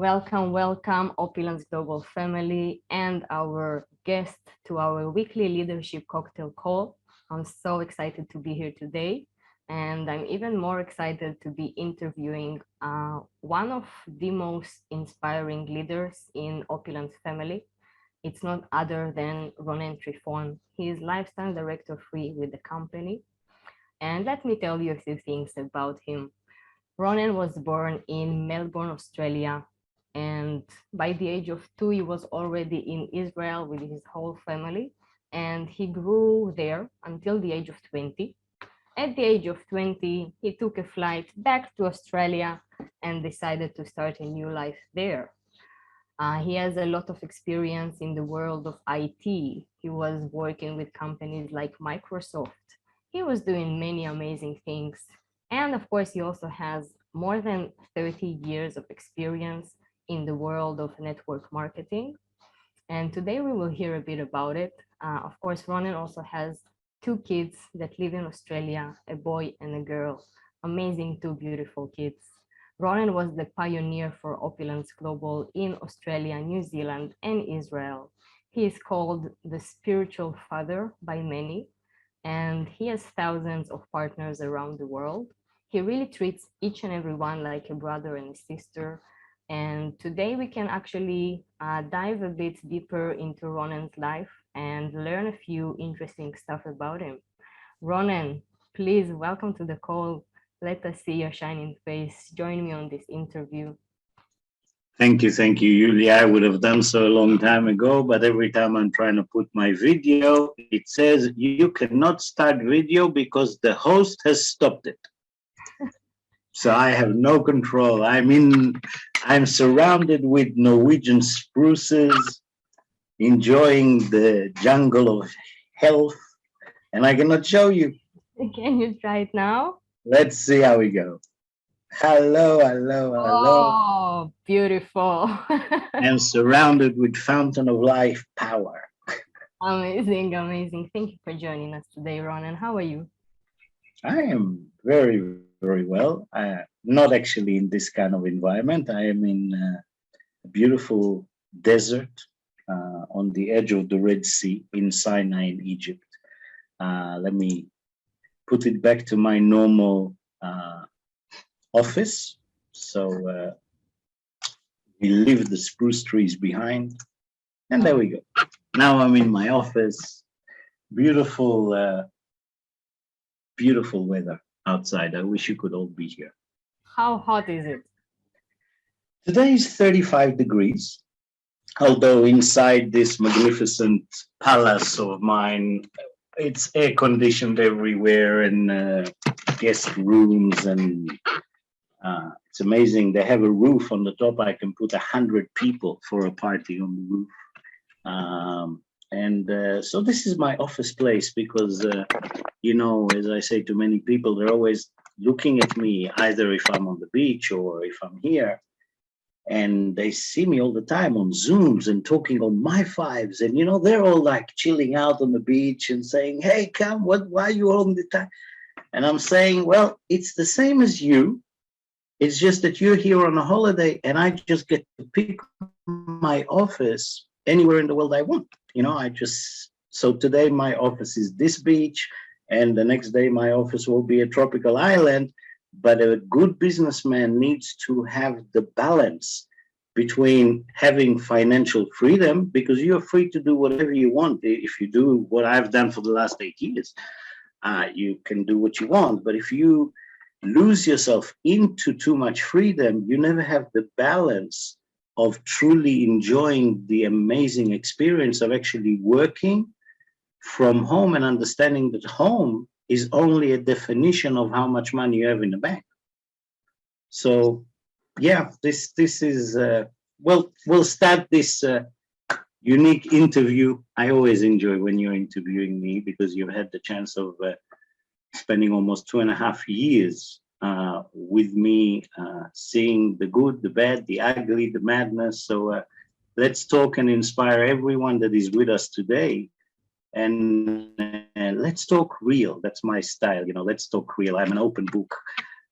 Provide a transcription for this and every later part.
Welcome, welcome, Opulence Global family and our guest to our weekly leadership cocktail call. I'm so excited to be here today, and I'm even more excited to be interviewing one of the most inspiring leaders in Opulence family. It's not other than Ronen Triffon. He is lifestyle director free with the company. And let me tell you a few things about him. Ronen was born in Melbourne, Australia, and by the age of 2, he was already in Israel with his whole family, and he grew there until the age of 20. At the age of 20, he took a flight back to Australia and decided to start a new life there. He has a lot of experience in the world of IT. He was working with companies like Microsoft. He was doing many amazing things. And of course, he also has more than 30 years of experience in the world of network marketing. And today we will hear a bit about it. Of course, Ronen also has 2 kids that live in Australia, a boy and a girl. Amazing, 2 beautiful kids. Ronen was the pioneer for Opulence Global in Australia, New Zealand, and Israel. He is called the spiritual father by many, and he has thousands of partners around the world. He really treats each and every one like a brother and a sister. And today we can actually dive a bit deeper into Ronen's life and learn a few interesting stuff about him. Ronen, please welcome to the call. Let us see your shining face. Join me on this interview. Thank you, Julia. I would have done so a long time ago, but every time I'm trying to put my video, it says you cannot start video because the host has stopped it. So I have no control. I'm surrounded with Norwegian spruces, enjoying the jungle of health, and I cannot show you. Can you try it now? Let's see how we go. Hello. Oh, beautiful. I'm surrounded with fountain of life power. Amazing. Thank you for joining us today, Ronen. How are you? I am very, very well. Not actually in this kind of environment. I am in a beautiful desert on the edge of the Red Sea in Sinai in Egypt. Let me put it back to my normal office. So we leave the spruce trees behind, and there we go. Now I'm in my office. Beautiful, beautiful weather outside. I wish you could all be here. How hot is it? Today is 35 degrees, although inside this magnificent palace of mine, it's air conditioned everywhere and guest rooms, and it's amazing. They have a roof on the top. I can put 100 people for a party on the roof. So this is my office place because, as I say to many people, they're always looking at me, either if I'm on the beach or if I'm here. And they see me all the time on Zooms and talking on my fives. And, they're all like chilling out on the beach and saying, hey, come, why are you all the time? And I'm saying, well, it's the same as you. It's just that you're here on a holiday and I just get to pick my office anywhere in the world I want. So today my office is this beach, and the next day my office will be a tropical island. But a good businessman needs to have the balance between having financial freedom, because you're free to do whatever you want. If you do what I've done for the last 8 years, you can do what you want. But if you lose yourself into too much freedom, you never have the balance of truly enjoying the amazing experience of actually working from home and understanding that home is only a definition of how much money you have in the bank. So, yeah, this is, we'll start this unique interview. I always enjoy when you're interviewing me because you've had the chance of spending almost 2.5 years with me, seeing the good, the bad, the ugly, the madness. So let's talk and inspire everyone that is with us today. And let's talk real. That's my style. Let's talk real. I'm an open book.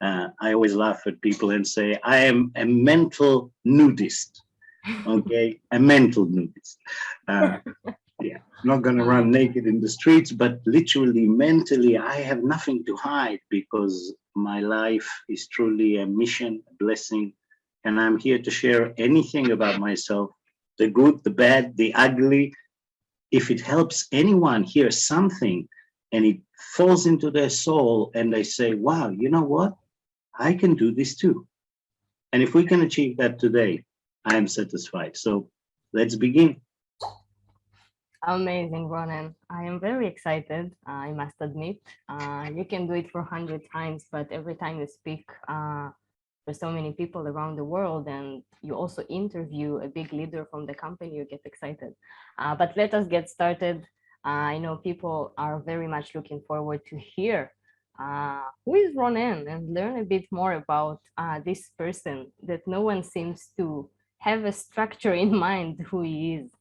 I always laugh at people and say, I am a mental nudist. Okay, a mental nudist. Yeah, not going to run naked in the streets, but literally, mentally, I have nothing to hide because my life is truly a mission, a blessing, and I'm here to share anything about myself, the good, the bad, the ugly. If it helps anyone hear something and it falls into their soul and they say, wow, you know what? I can do this too. And if we can achieve that today, I am satisfied. So let's begin. Amazing, Ronen. I am very excited, I must admit. You can do it for 100 times, but every time you speak for so many people around the world and you also interview a big leader from the company, you get excited. But let us get started. I know people are very much looking forward to hear who is Ronen and learn a bit more about this person that no one seems to have a structure in mind who he is.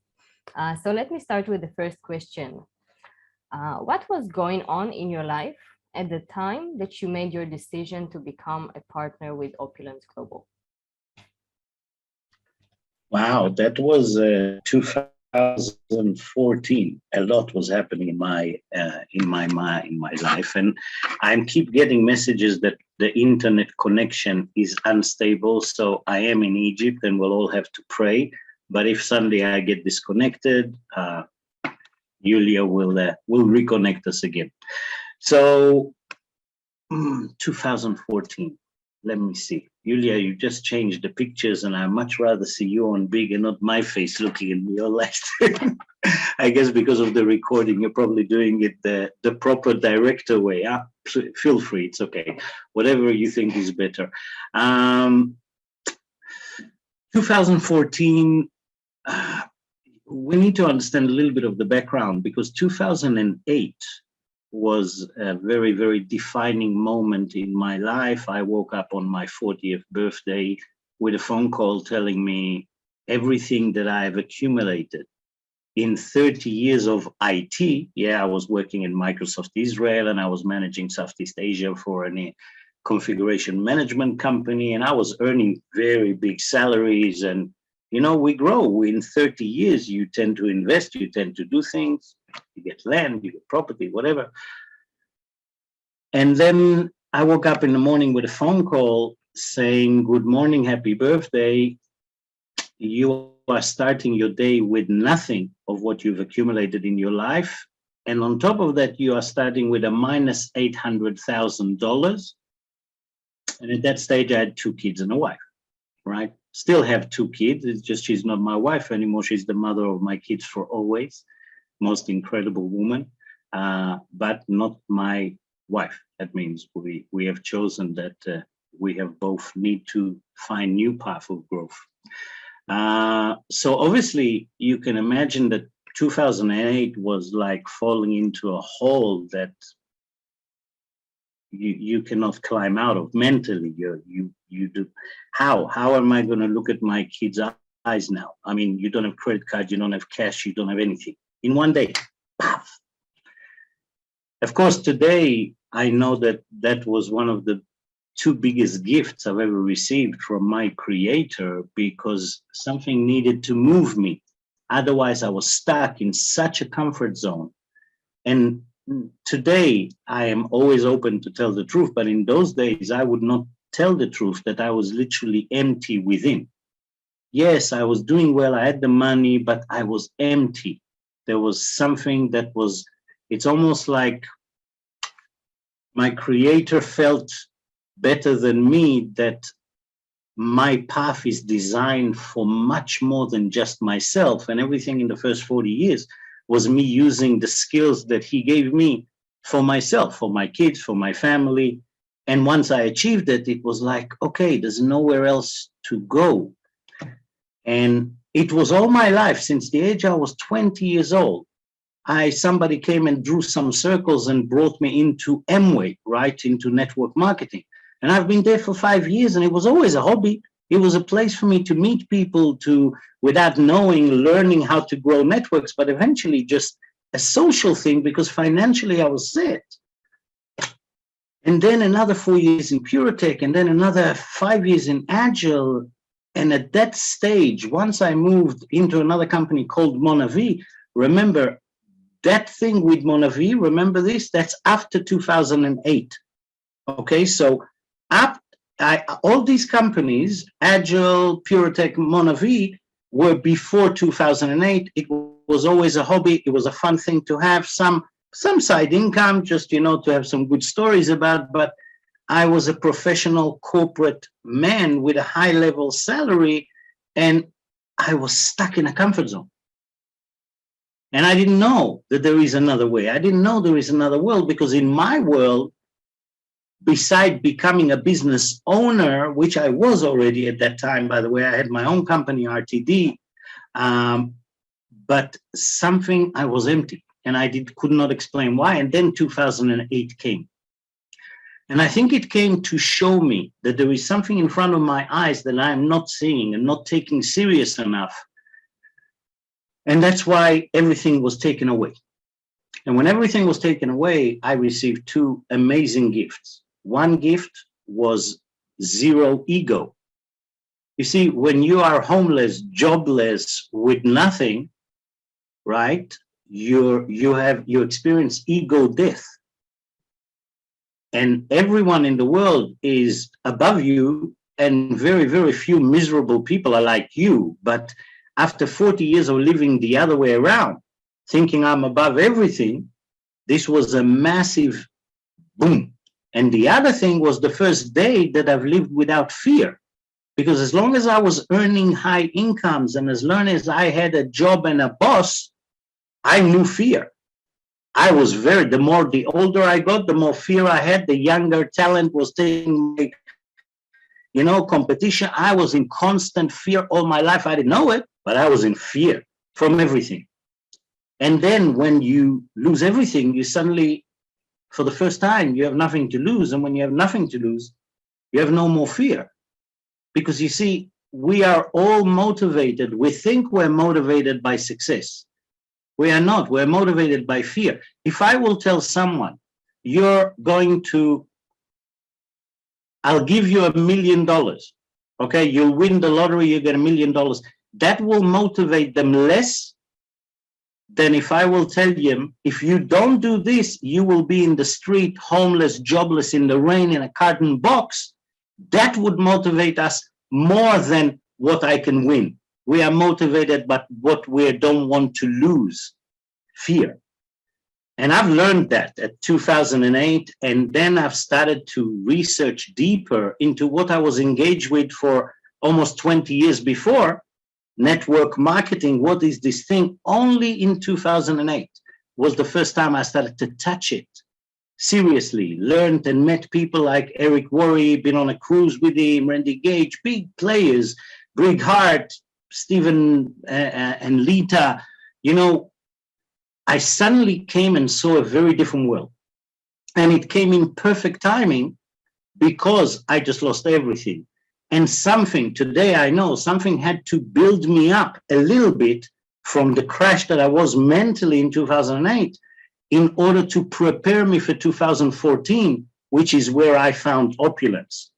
So let me start with the first question. What was going on in your life at the time that you made your decision to become a partner with Opulence Global? Wow, that was 2014. A lot was happening in my life, and I keep getting messages that the internet connection is unstable. So I am in Egypt, and we'll all have to pray. But if suddenly I get disconnected, Yulia will reconnect us again. So 2014. Let me see. Yulia, you just changed the pictures, and I much rather see you on big and not my face looking at me all like I guess because of the recording, you're probably doing it the proper director way. Huh? Feel free, it's okay. Whatever you think is better. 2014, we need to understand a little bit of the background because 2008 was a very, very defining moment in my life. I woke up on my 40th birthday with a phone call telling me everything that I've accumulated in 30 years of IT. Yeah, I was working in Microsoft Israel and I was managing Southeast Asia for a configuration management company, and I was earning very big salaries. And you know, we grow. In 30 years, you tend to invest, you tend to do things, you get land, you get property, whatever. And then I woke up in the morning with a phone call saying, good morning, happy birthday. You are starting your day with nothing of what you've accumulated in your life. And on top of that, you are starting with a minus $800,000. And at that stage, I had 2 kids and a wife, right? Still have 2 kids. It's just she's not my wife anymore. She's the mother of my kids for always. Most incredible woman, but not my wife. That means we have chosen that we have both need to find new path of growth. So obviously, you can imagine that 2008 was like falling into a hole that you cannot climb out of mentally. You do. How am I going to look at my kids' eyes now? I mean, you don't have credit card, you don't have cash, you don't have anything. In one day, paf. Of course, today I know that that was one of the 2 biggest gifts I've ever received from my creator, because something needed to move me. Otherwise, I was stuck in such a comfort zone. And today, I am always open to tell the truth, but in those days, I would not tell the truth, that I was literally empty within. Yes, I was doing well, I had the money, but I was empty. There was something that was, it's almost like my creator felt better than me that my path is designed for much more than just myself. And everything in the first 40 years was me using the skills that he gave me for myself, for my kids, for my family. And once I achieved it, it was like, okay, there's nowhere else to go. And it was all my life, since the age I was 20 years old. Somebody came and drew some circles and brought me into Amway, right, into network marketing. And I've been there for 5 years, and it was always a hobby. It was a place for me to meet people, without knowing, learning how to grow networks, but eventually just a social thing, because financially I was set. and then another 4 years in PureTech, and then another 5 years in Agile. And at that stage, once I moved into another company called Monavi, remember that thing with Monavi, remember this, that's after 2008. Okay, so all these companies, Agile, PureTech, Monavi, were before 2008. It was always a hobby. It was a fun thing to have, some side income, just, to have some good stories about. But I was a professional corporate man with a high level salary, and I was stuck in a comfort zone. And I didn't know that there is another way. I didn't know there is another world, because in my world, beside becoming a business owner, which I was already at that time, by the way, I had my own company, RTD, but something, I was empty, and I could not explain why. And then 2008 came. And I think it came to show me that there is something in front of my eyes that I'm not seeing and not taking serious enough. And that's why everything was taken away. And when everything was taken away, I received two amazing gifts. One gift was zero ego. You see, when you are homeless, jobless, with nothing, right, you experience ego death. And everyone in the world is above you, and very, very few miserable people are like you. But after 40 years of living the other way around, thinking I'm above everything, this was a massive boom. And the other thing was the first day that I've lived without fear, because as long as I was earning high incomes and as long as I had a job and a boss, I knew fear. I was the older I got, the more fear I had. The younger talent was taking, competition. I was in constant fear all my life. I didn't know it, but I was in fear from everything. And then when you lose everything, you suddenly, for the first time, you have nothing to lose. And when you have nothing to lose, you have no more fear. Because you see, we are all motivated. We think we're motivated by success. We are not. We're motivated by fear. If I will tell someone, I'll give you $1 million. Okay, you'll win the lottery, you get $1 million. That will motivate them less than if I will tell them, if you don't do this, you will be in the street, homeless, jobless, in the rain, in a carton box. That would motivate us more than what I can win. We are motivated by what we don't want to lose, fear. And I've learned that at 2008, and then I've started to research deeper into what I was engaged with for almost 20 years before, network marketing. What is this thing? Only in 2008 was the first time I started to touch it seriously, learned and met people like Eric Worre, been on a cruise with him, Randy Gage, big players, Greg Hart, Stephen and Lita. I suddenly came and saw a very different world. And it came in perfect timing because I just lost everything. And today I know something had to build me up a little bit from the crash that I was mentally in 2008 in order to prepare me for 2014, which is where I found Opulence.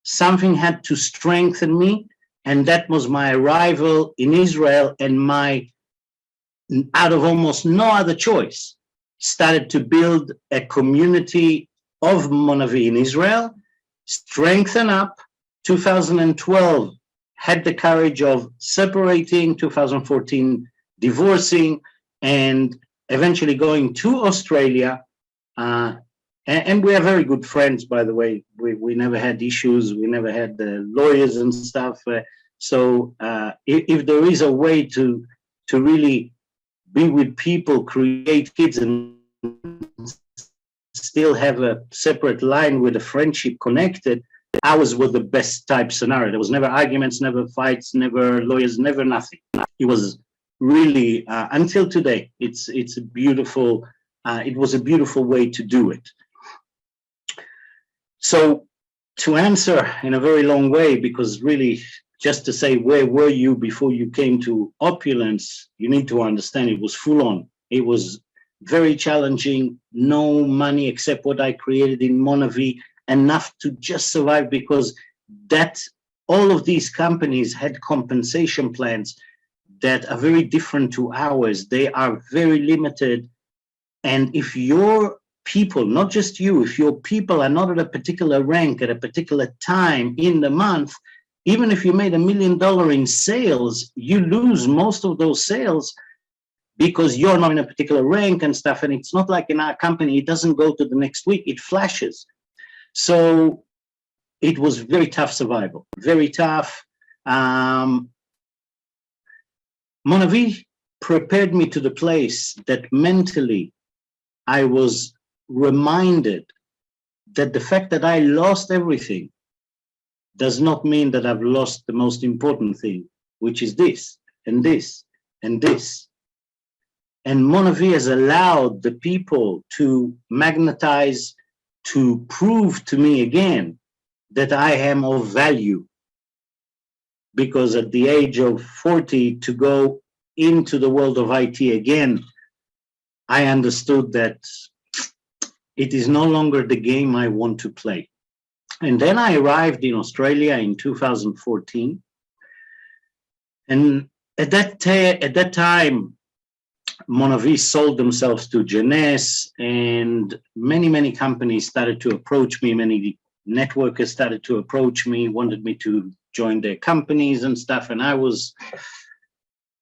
Something had to strengthen me, and that was my arrival in Israel, and out of almost no other choice, started to build a community of Monavi in Israel, strengthen up. 2012, had the courage of separating, 2014, divorcing, and eventually going to Australia. And we are very good friends, by the way. We never had issues. We never had lawyers and stuff. So if there is a way to really be with people, create kids, and still have a separate line with a friendship connected, ours was the best type scenario. There was never arguments, never fights, never lawyers, never nothing. It was really, until today, it's a beautiful, it was a beautiful way to do it. So to answer in a very long way, because really just to say, where were you before you came to Opulence, you need to understand it was full on. It was very challenging, no money except what I created in Monavi, enough to just survive because that all of these companies had compensation plans that are very different to ours. They are very limited. And if your people, not just you, if your people are not at a particular rank at a particular time in the month, even if you made $1 million in sales, you lose most of those sales because you're not in a particular rank and stuff. And it's not like in our company, it doesn't go to the next week, it flashes. So it was very tough survival, very tough. Monavi prepared me to the place that mentally I was reminded that the fact that I lost everything does not mean that I've lost the most important thing, which is this and this and this. And Monavi has allowed the people to magnetize, to prove to me again that I am of value. Because at the age of 40, to go into the world of IT again, I understood that it is no longer the game I want to play. And then I arrived in Australia in 2014. And at that time, Monavi sold themselves to Jeunesse, and many companies started to approach me. Many networkers started to approach me, wanted me to join their companies and stuff. And I was,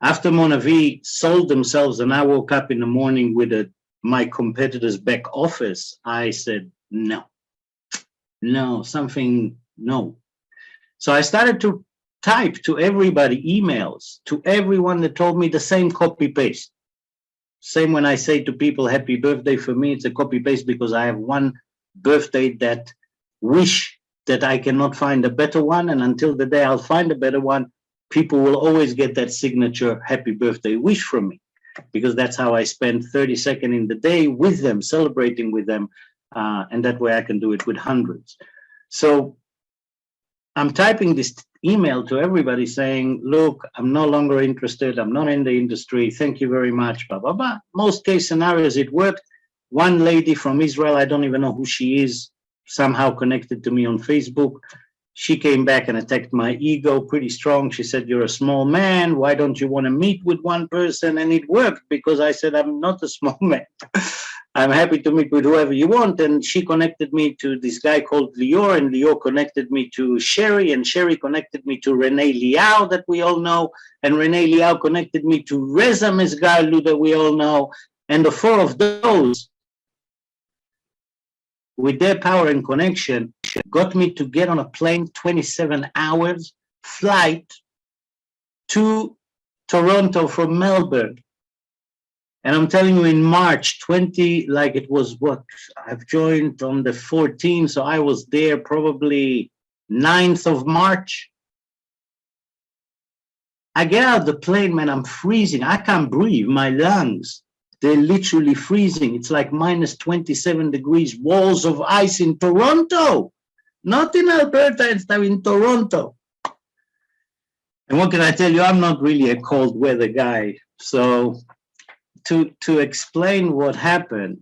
after Monavi sold themselves and I woke up in the morning with my competitor's back office, I said, no. So I started to type to everybody emails, to everyone that told me the same copy paste. Same when I say to people, happy birthday, for me, it's a copy paste because I have one birthday that wish that I cannot find a better one. And until the day I'll find a better one, people will always get that signature happy birthday wish from me, because that's how I spend 30 seconds in the day with them, celebrating with them. And that way I can do it with hundreds. So I'm typing this email to everybody saying, look, I'm no longer interested. I'm not in the industry. Thank you very much, blah, blah, blah. Most case scenarios, it worked. One lady from Israel, I don't even know who she is, somehow connected to me on Facebook. She came back and attacked my ego pretty strong. She said, you're a small man. Why don't you want to meet with one person? And it worked because I said, I'm not a small man. I'm happy to meet with whoever you want. And she connected me to this guy called Lior, and Lior connected me to Sherry, and Sherry connected me to Renee Liao that we all know, and Renee Liao connected me to Reza Mezgalu that we all know. And the four of those, with their power and connection, got me to get on a plane, 27 hours flight to Toronto from Melbourne. And I'm telling you, in March 20, like it was what, I've joined on the 14th, so I was there probably 9th of March. I get out of the plane, man, I'm freezing. I can't breathe, my lungs. They're literally freezing. It's like minus 27 degrees, walls of ice in Toronto. Not in Alberta, it's now in Toronto. And what can I tell you? I'm not really a cold weather guy. So to explain what happened,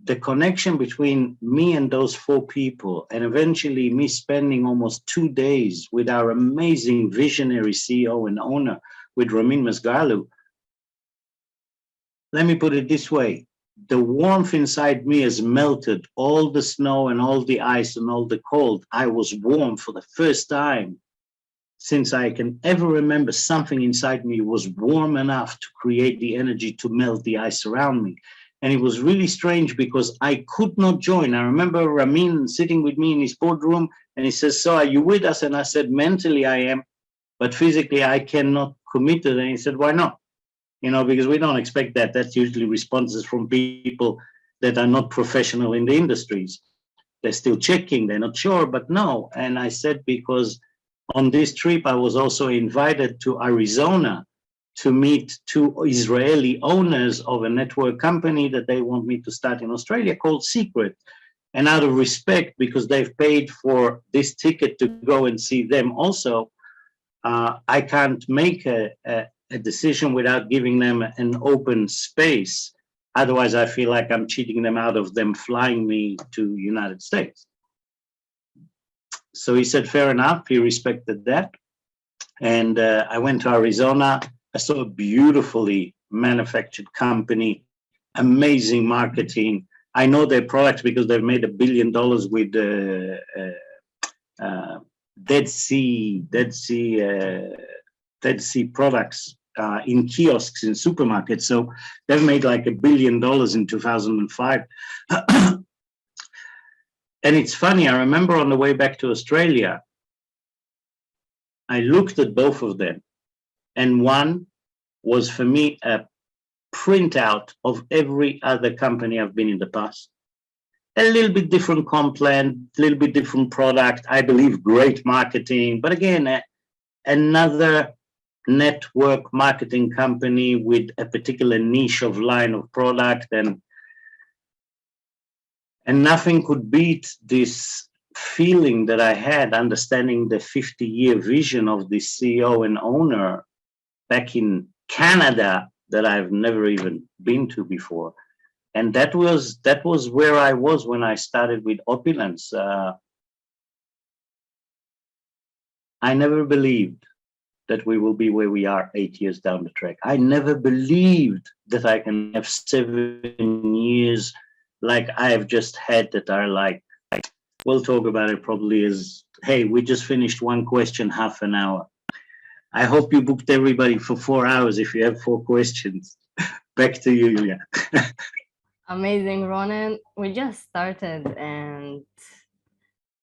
the connection between me and those four people, and eventually me spending almost 2 days with our amazing visionary CEO and owner, with Ramin Masgalu. Let me put it this way. The warmth inside me has melted. All the snow and all the ice and all the cold. I was warm for the first time since I can ever remember. Something inside me was warm enough to create the energy to melt the ice around me. And it was really strange because I could not join. I remember Ramin sitting with me in his boardroom and he says, so are you with us? And I said, mentally I am, but physically I cannot commit to it. And he said, why not? You know, because we don't expect that. That's usually responses from people that are not professional in the industries. They're still checking, they're not sure, but no. And I said, because on this trip, I was also invited to Arizona to meet two Israeli owners of a network company that they want me to start in Australia called Secret. And out of respect, because they've paid for this ticket to go and see them also, I can't make a decision without giving them an open space Otherwise, I feel like I'm cheating them out of them flying me to United States. So he said, fair enough. He respected that. And I went to Arizona. I saw a beautifully manufactured company, amazing marketing. I know their products because they've made $1 billion with Dead Sea products in kiosks in supermarkets. So they've made like $1 billion in 2005. And it's funny, I remember on the way back to Australia, I looked at both of them, and one was for me a printout of every other company I've been in the past. A little bit different comp plan, a little bit different product, I believe great marketing, but again, another network marketing company with a particular niche of line of product, and nothing could beat this feeling that I had understanding the 50-year vision of the CEO and owner back in Canada that I've never even been to before. And that was where I was when I started with Opulence. I never believed that we will be where we are 8 years down the track. I never believed that I can have 7 years like I have just had that are like, we'll talk about it probably as, hey, we just finished one question, half an hour. I hope you booked everybody for 4 hours if you have 4 questions. Back to you, Yulia. Amazing, Ronen. We just started, and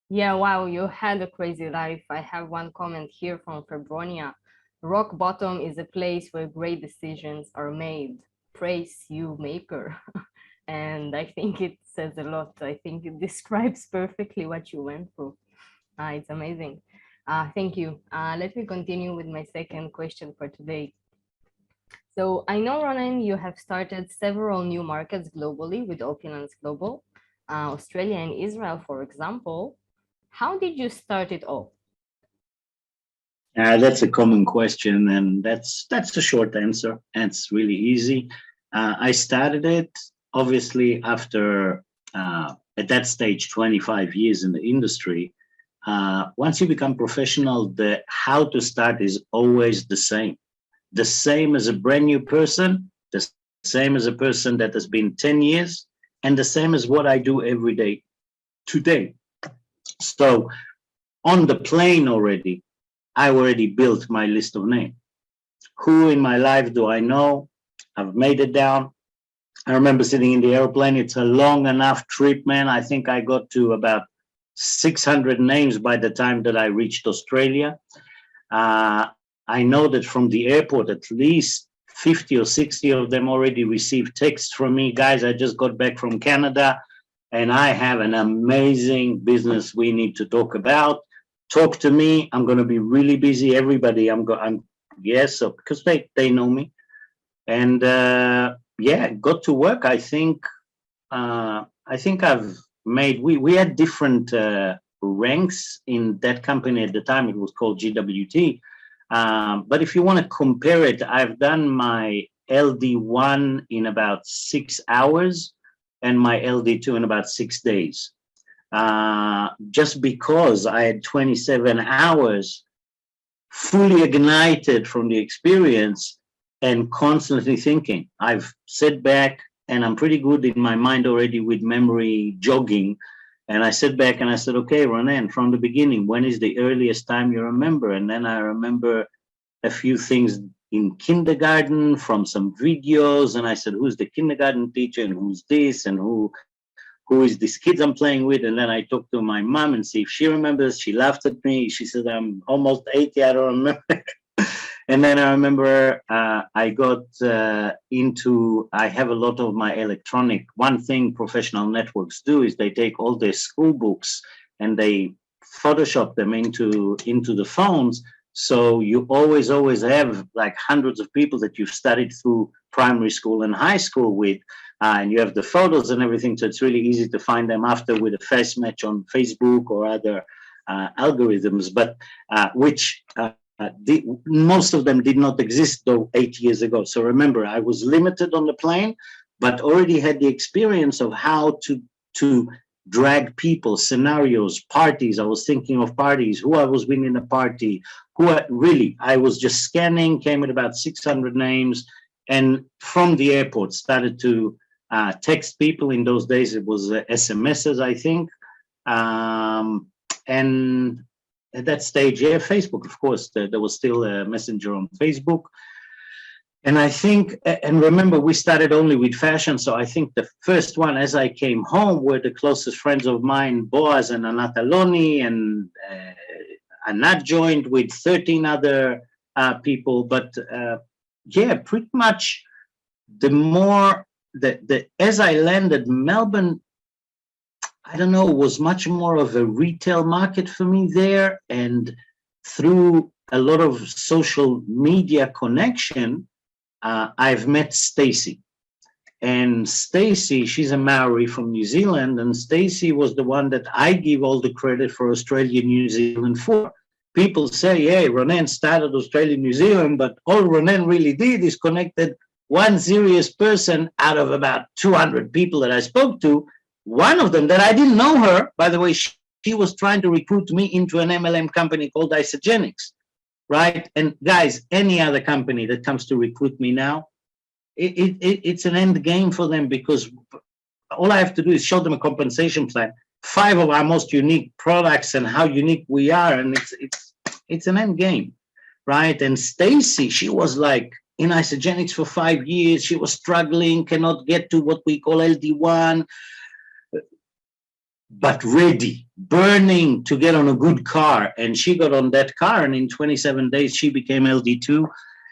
yeah, wow, you had a crazy life. I have one comment here from Febronia. Rock bottom is a place where great decisions are made. Praise you, maker. And I think it says a lot. I think it describes perfectly what you went through. It's amazing. Thank you. Let me continue with my second question for today. So I know, Ronen, you have started several new markets globally with Opulence Global, Australia and Israel, for example. How did you start it all? That's a common question, and that's a short answer. And it's really easy. I started it obviously after at that stage 25 years in the industry. Once you become professional, the how to start is always the same as a brand new person, the same as a person that has been 10 years, and the same as what I do every day today. So on the plane already, I already built my list of names. Who in my life do I know? I've made it down. I remember sitting in the airplane. It's a long enough trip, man. I think I got to about 600 names by the time that I reached Australia. I know that from the airport, at least 50 or 60 of them already received texts from me. Guys, I just got back from Canada, and I have an amazing business we need to talk about. Talk to me. I'm going to be really busy. Everybody, so because they know me. And got to work. I think I've made, we had different ranks in that company at the time. It was called GWT. But if you want to compare it, I've done my LD1 in about 6 hours and my LD2 in about 6 days. Just because I had 27 hours fully ignited from the experience and constantly thinking. I've sat back, and I'm pretty good in my mind already with memory jogging. And I sat back and I said, okay, Ronen, from the beginning, when is the earliest time you remember? And then I remember a few things in kindergarten from some videos. And I said, who's the kindergarten teacher, and who's this, and who is this kid I'm playing with? And then I talked to my mom and see if she remembers. She laughed at me. She said, I'm almost 80. I don't remember. And then I remember I got I have a lot of my electronic. One thing professional networks do is they take all their school books and they Photoshop them into the phones. So you always have like hundreds of people that you've studied through primary school and high school with, and you have the photos and everything. So it's really easy to find them after with a face match on Facebook or other algorithms, but most of them did not exist though 8 years ago. So remember, I was limited on the plane, but already had the experience of how to drag people, scenarios, parties. I was thinking of parties, who I was winning a party, I was just scanning, came with about 600 names, and from the airport started to text people. In those days, it was SMSs, I think. And at that stage, yeah, Facebook, of course, there was still a messenger on Facebook. And I think, and remember, we started only with fashion. So I think the first one, as I came home, were the closest friends of mine, Boaz and Anataloni, and Anat joined with 13 other people. But yeah, pretty much as I landed, Melbourne, I don't know, was much more of a retail market for me there. And through a lot of social media connection, I've met Stacy. And Stacy, she's a Maori from New Zealand, and Stacy was the one that I give all the credit for Australia, New Zealand for. People say, hey, Ronen started Australia, New Zealand, but all Ronen really did is connected one serious person out of about 200 people that I spoke to. One of them that I didn't know her, by the way, she was trying to recruit me into an MLM company called Isogenics, right? And guys, any other company that comes to recruit me now, it's an end game for them, because all I have to do is show them a compensation plan, 5 of our most unique products and how unique we are, and it's an end game, right? And Stacy, she was like in Isogenics for 5 years. She was struggling, cannot get to what we call LD1, but ready, burning to get on a good car. And she got on that car, and in 27 days, she became LD2.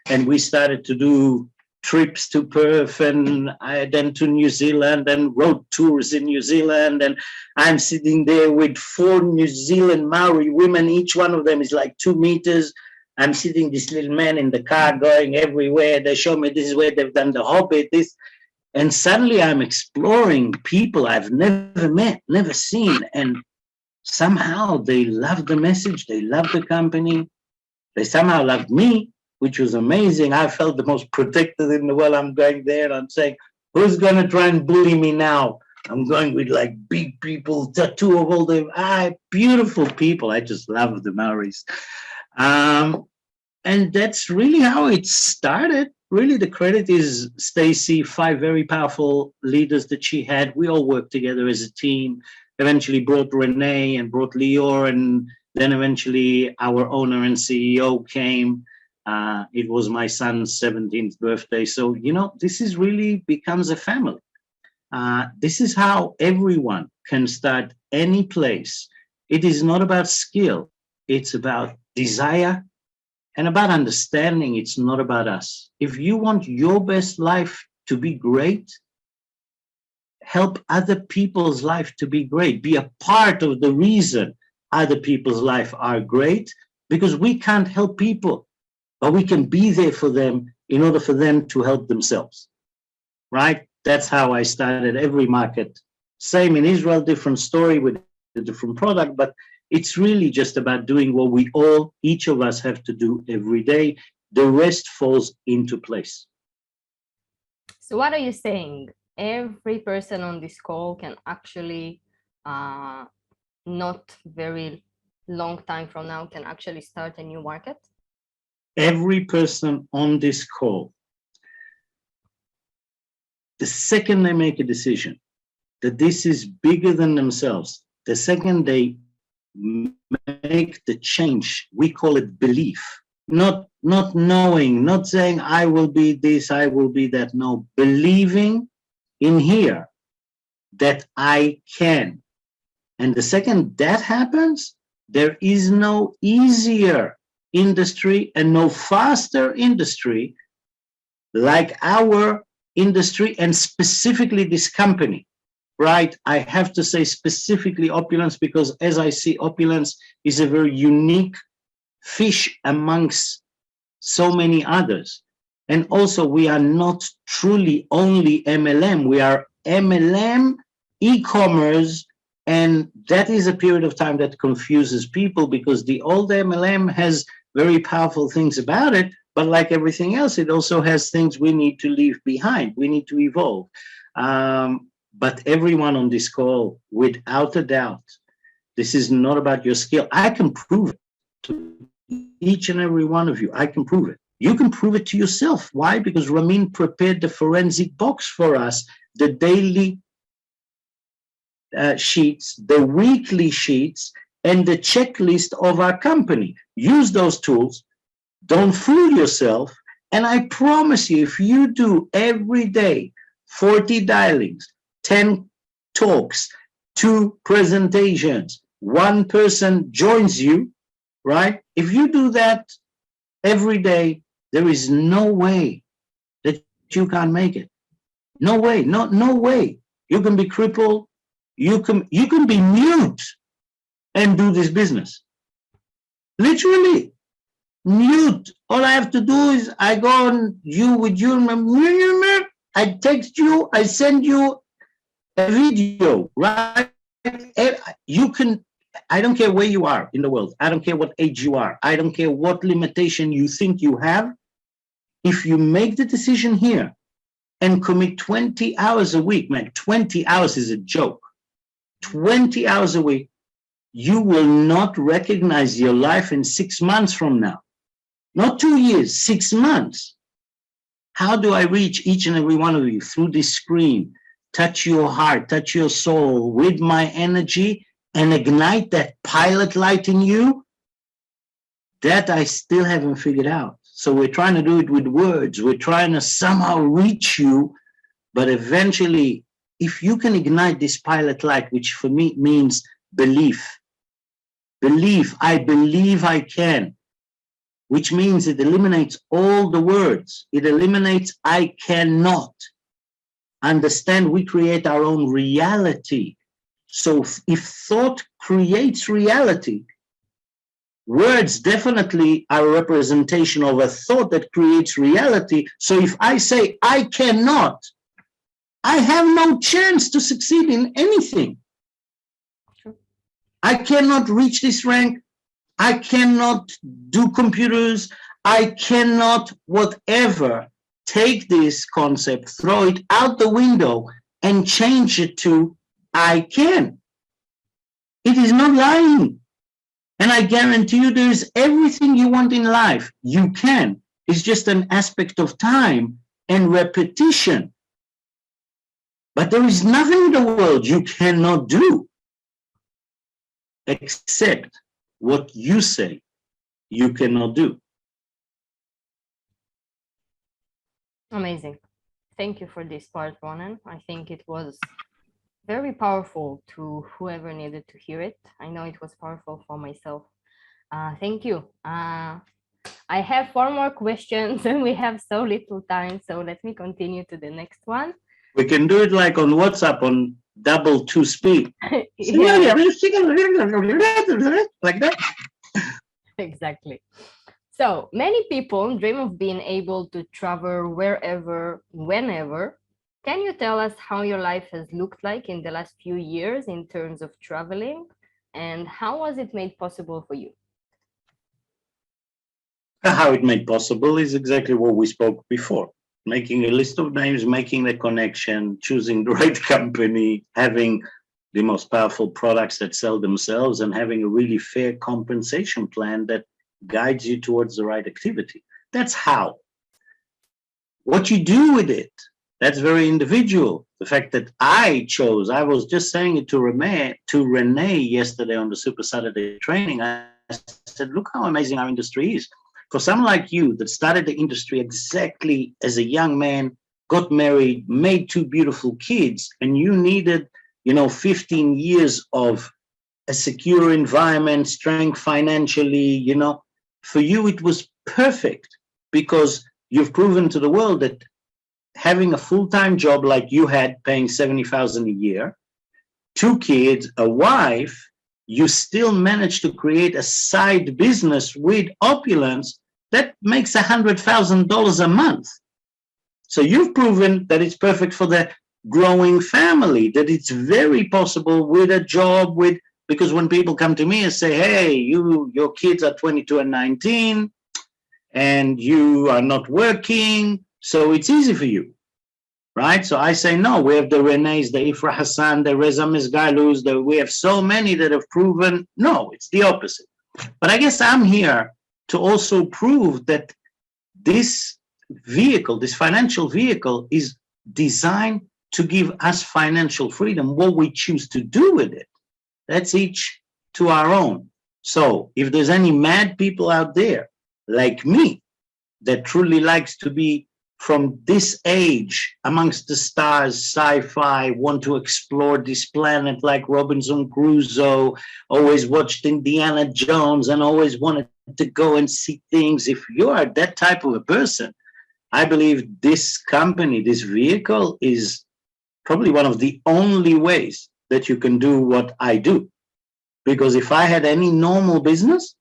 And we started to do trips to Perth and then to New Zealand and road tours in New Zealand. And I'm sitting there with 4 New Zealand Maori women. Each one of them is like 2 meters. I'm sitting this little man in the car going everywhere. They show me this is where they've done the Hobbit, this. And suddenly I'm exploring people I've never met, never seen. And somehow they love the message. They love the company. They somehow loved me, which was amazing. I felt the most protected in the world. I'm going there and I'm saying, who's going to try and bully me now? I'm going with like big people, tattoo of all the beautiful people. I just love the Maoris. And that's really how it started. Really, the credit is Stacy, 5 very powerful leaders that she had. We all worked together as a team, eventually brought Renee and brought Lior, and then eventually our owner and CEO came. It was my son's 17th birthday. So, this is really becomes a family. This is how everyone can start any place. It is not about skill. It's about desire and about understanding. It's not about us. If you want your best life to be great, help other people's life to be great. Be a part of the reason other people's life are great, because we can't help people, but we can be there for them in order for them to help themselves, right? That's how I started every market. Same in Israel, different story with a different product, but it's really just about doing what each of us have to do every day. The rest falls into place. So what are you saying? Every person on this call can actually, not very long time from now, can actually start a new market? Every person on this call, the second they make a decision that this is bigger than themselves, the second they make the change, we call it belief, not knowing, not saying I will be this, I will be that. No, believing in here that I can. And the second that happens, there is no easier industry and no faster industry like our industry, and specifically this company. Right, I have to say specifically Opulence, because as I see, Opulence is a very unique fish amongst so many others. And also, we are not truly only MLM. We are MLM, e-commerce, and that is a period of time that confuses people, because the old MLM has very powerful things about it, but like everything else, it also has things we need to leave behind. We need to evolve. But everyone on this call, without a doubt, this is not about your skill. I can prove it to each and every one of you. I can prove it. You can prove it to yourself. Why? Because Ramin prepared the forensic box for us, the daily sheets, the weekly sheets, and the checklist of our company. Use those tools. Don't fool yourself. And I promise you, if you do every day 40 dialings, 10 talks, 2 presentations, 1 person joins you, right? If you do that every day, there is no way that you can't make it. No way, no way. You can be crippled, you can be mute and do this business. Literally, mute. All I have to do is I go on you with you, I text you, I send you a video, right? You can, I don't care where you are in the world. I don't care what age you are. I don't care what limitation you think you have. If you make the decision here and commit 20 hours a week, man, 20 hours is a joke. 20 hours a week, you will not recognize your life in 6 months from now. Not 2 years, 6 months. How do I reach each and every one of you through this screen, touch your heart, touch your soul with my energy and ignite that pilot light in you? That I still haven't figured out. So we're trying to do it with words. We're trying to somehow reach you, but eventually, if you can ignite this pilot light, which for me means belief, I believe I can, which means it eliminates all the words. It eliminates I cannot. Understand, we create our own reality. So if thought creates reality, words definitely are a representation of a thought that creates reality. So if I say I cannot, I have no chance to succeed in anything. I cannot reach this rank. I cannot do computers. I cannot whatever. Take this concept, throw it out the window and change it to I can. It is not lying. And I guarantee you there is everything you want in life. You can. It's just an aspect of time and repetition. But there is nothing in the world you cannot do except what you say you cannot do. Amazing. Thank you for this part, Ronen. I think it was very powerful to whoever needed to hear it. I know it was powerful for myself. Thank you. I have 4 more questions and we have so little time, so let me continue to the next one. We can do it like on WhatsApp on double 2 speed. Like that. Exactly. So many people dream of being able to travel wherever, whenever. Can you tell us how your life has looked like in the last few years in terms of traveling, and how was it made possible for you? How it made possible is exactly what we spoke before. Making a list of names, making the connection, choosing the right company, having the most powerful products that sell themselves, and having a really fair compensation plan that guides you towards the right activity. That's how. What you do with it, that's very individual. The fact that I was just saying it to Renee yesterday on the Super Saturday training. I said, look how amazing our industry is. For someone like you that started the industry exactly as a young man, got married, made 2 beautiful kids, and you needed, 15 years of a secure environment, strength financially, for you it was perfect because you've proven to the world that having a full-time job like you had, paying $70,000 a year, 2 kids, a wife, you still managed to create a side business with Opulence that makes $100,000 a month. So you've proven that it's perfect for the growing family, that it's very possible with a job, because when people come to me and say, hey, your kids are 22 and 19 and you are not working, so it's easy for you, right? So I say, no, we have the Renes, the Ifra Hassan, the Reza Misgalus, we have so many that have proven, no, it's the opposite. But I guess I'm here to also prove that this vehicle, this financial vehicle, is designed to give us financial freedom. What we choose to do with it, that's each to our own. So if there's any mad people out there like me that truly likes to be from this age amongst the stars, sci-fi, want to explore this planet like Robinson Crusoe, always watched Indiana Jones and always wanted to go and see things. If you are that type of a person, I believe this company, this vehicle is probably one of the only ways that you can do what I do. Because if I had any normal business,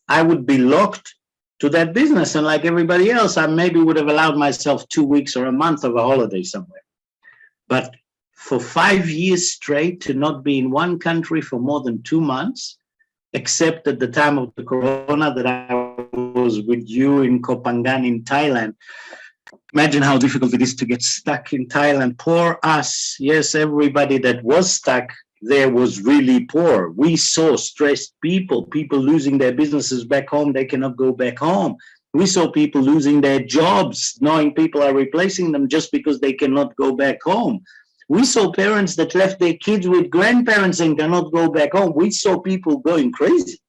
I would be locked to that business. And like everybody else, I maybe would have allowed myself 2 weeks or a month of a holiday somewhere. But for 5 years straight to not be in one country for more than 2 months, except at the time of the corona that I was with you in Koh Phangan in Thailand. Imagine how difficult it is to get stuck in Thailand. Poor us. Yes, everybody that was stuck there was really poor. We saw stressed people losing their businesses back home. They cannot go back home. We saw people losing their jobs, knowing people are replacing them just because they cannot go back home. We saw parents that left their kids with grandparents and cannot go back home. We saw people going crazy.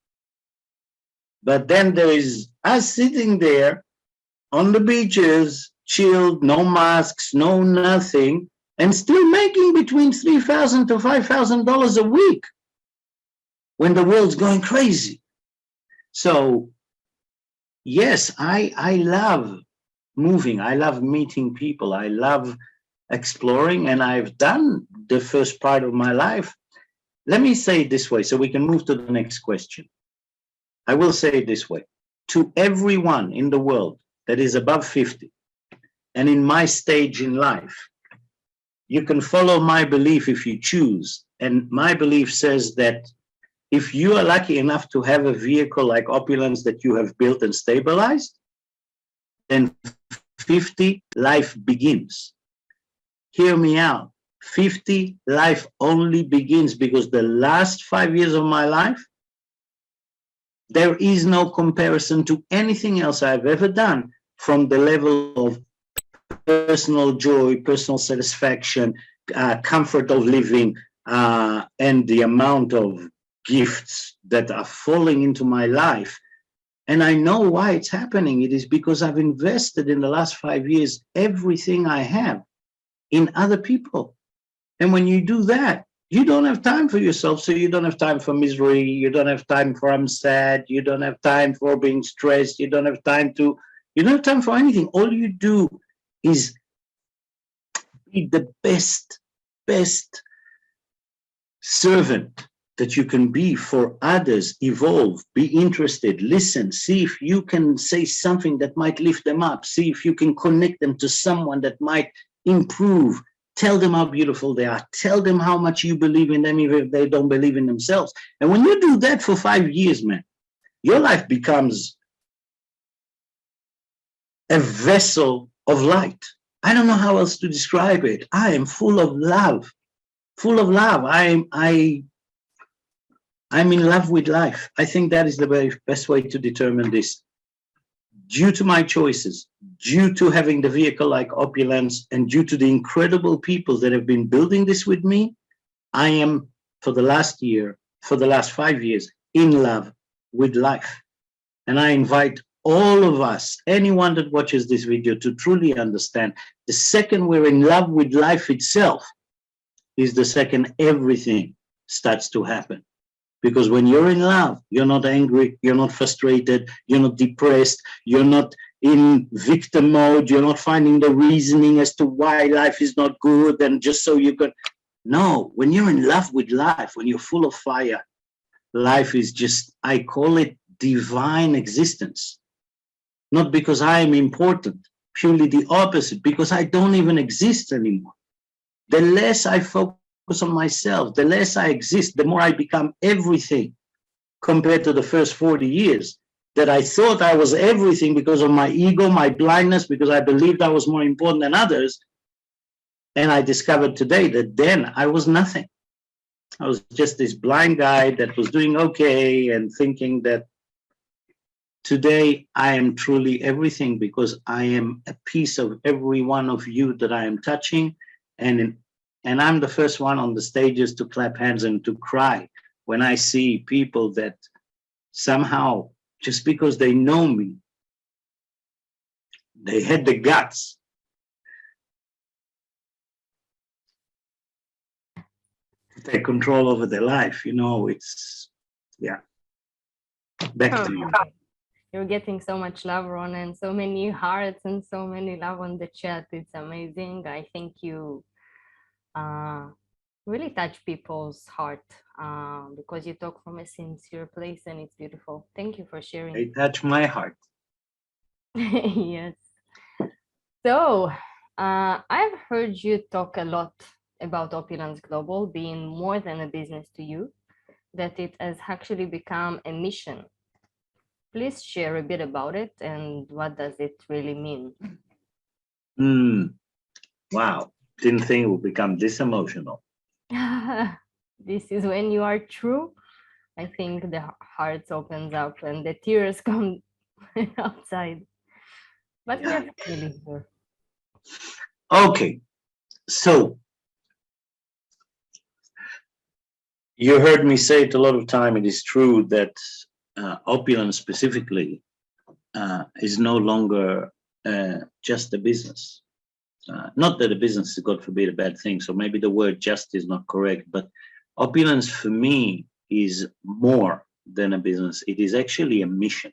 But then there is us sitting there on the beaches, chilled, no masks, no nothing, and still making between $3,000 to $5,000 a week when the world's going crazy. So, yes, I love moving. I love meeting people. I love exploring, and I've done the first part of my life. Let me say it this way so we can move to the next question. I will say it this way. To everyone in the world that is above 50 and in my stage in life, you can follow my belief if you choose. And my belief says that if you are lucky enough to have a vehicle like Opulence that you have built and stabilized, then 50, life begins. Hear me out. 50, life only begins, because the last 5 years of my life, there is no comparison to anything else I've ever done from the level of personal joy, personal satisfaction, comfort of living, and the amount of gifts that are falling into my life. And I know why it's happening. It is because I've invested in the last 5 years everything I have in other people. And when you do that, you don't have time for yourself. So you don't have time for misery. You don't have time for I'm sad. You don't have time for being stressed. You don't have time for anything. All you do is be the best servant that you can be for others. Evolve, be interested, listen, see if you can say something that might lift them up, see if you can connect them to someone that might improve, tell them how beautiful they are, tell them how much you believe in them even if they don't believe in themselves. And when you do that for 5 years, man, your life becomes a vessel of light. I don't know how else to describe it. I am full of love, I'm in love with life. I think that is the very best way to determine this. Due to my choices, due to having the vehicle like Opulence, and due to the incredible people that have been building this with me, I am, for the last 5 years, in love with life. And I invite all of us, anyone that watches this video, to truly understand the second we're in love with life itself is the second everything starts to happen. Because when you're in love, you're not angry, you're not frustrated, you're not depressed, you're not in victim mode, you're not finding the reasoning as to why life is not good and just so you can. No, when you're in love with life, when you're full of fire, life is just, I call it divine existence. Not because I am important, purely the opposite, because I don't even exist anymore. The less I focus on myself, the less I exist, the more I become everything, compared to the first 40 years that I thought I was everything because of my ego, my blindness, because I believed I was more important than others. And I discovered today that then I was nothing. I was just this blind guy that was doing okay and thinking that today I am truly everything, because I am a piece of every one of you that I am touching. And I'm the first one on the stages to clap hands and to cry when I see people that somehow, just because they know me, they had the guts to take control over their life. It's, yeah. Back to you. You're getting so much love, Ronen, so many hearts and so many love on the chat. It's amazing. I think you really touch people's heart because you talk from a sincere place, and it's beautiful. Thank you for sharing. They touch my heart. Yes. So I've heard you talk a lot about Opulence Global being more than a business to you, that it has actually become a mission. Please share a bit about it, and what does it really mean? Wow. Didn't think it would become this emotional. This is when you are true. I think the heart opens up and the tears come outside. But we are really here. Okay. So you heard me say it a lot of time. It is true that Opulence specifically is no longer just a business. Not that a business is, God forbid, a bad thing. So maybe the word just is not correct. But Opulence for me is more than a business. It is actually a mission.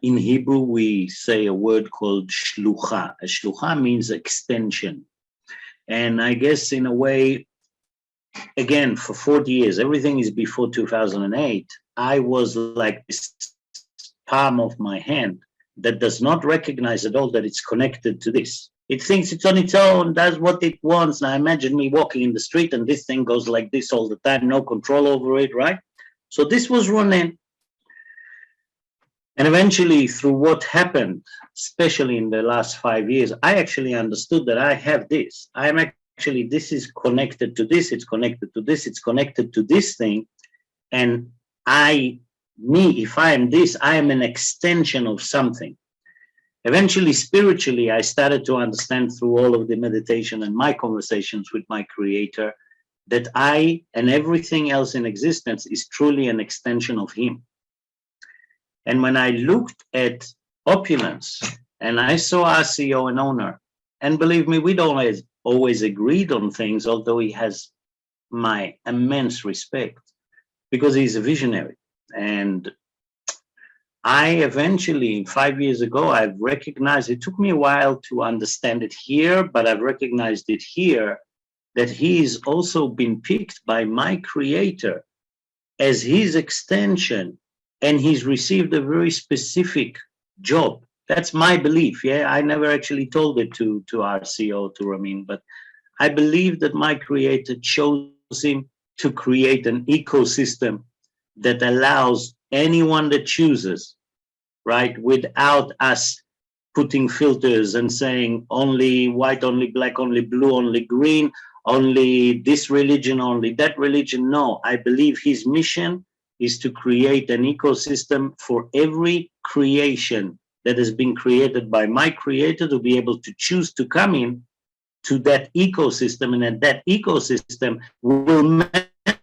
In Hebrew, we say a word called shlucha. A shlucha means extension. And I guess in a way, again, for 40 years, everything is before 2008, I was like this palm of my hand that does not recognize at all that it's connected to this. It thinks it's on its own, does what it wants. Now imagine me walking in the street and this thing goes like this all the time, no control over it, right? So this was Ronen. And eventually, through what happened, especially in the last 5 years, I actually understood that I have this. I'm actually, this is connected to this, it's connected to this, it's connected to this thing. And if I am this, I am an extension of something. Eventually, spiritually, I started to understand through all of the meditation and my conversations with my creator that I and everything else in existence is truly an extension of him. And when I looked at Opulence and I saw our CEO and owner, and believe me, we don't always agreed on things, although he has my immense respect because he's a visionary. And I eventually, 5 years ago, I've recognized, it took me a while to understand it here, but I've recognized it here, that he's also been picked by my creator as his extension, and he's received a very specific job. That's my belief. Yeah, I never actually told it to our CEO, to Ramin, but I believe that my creator chose him to create an ecosystem that allows anyone that chooses, right, without us putting filters and saying only white, only black, only blue, only green, only this religion, only that religion. No, I believe his mission is to create an ecosystem for every creation that has been created by my creator to be able to choose to come in to that ecosystem, and that ecosystem will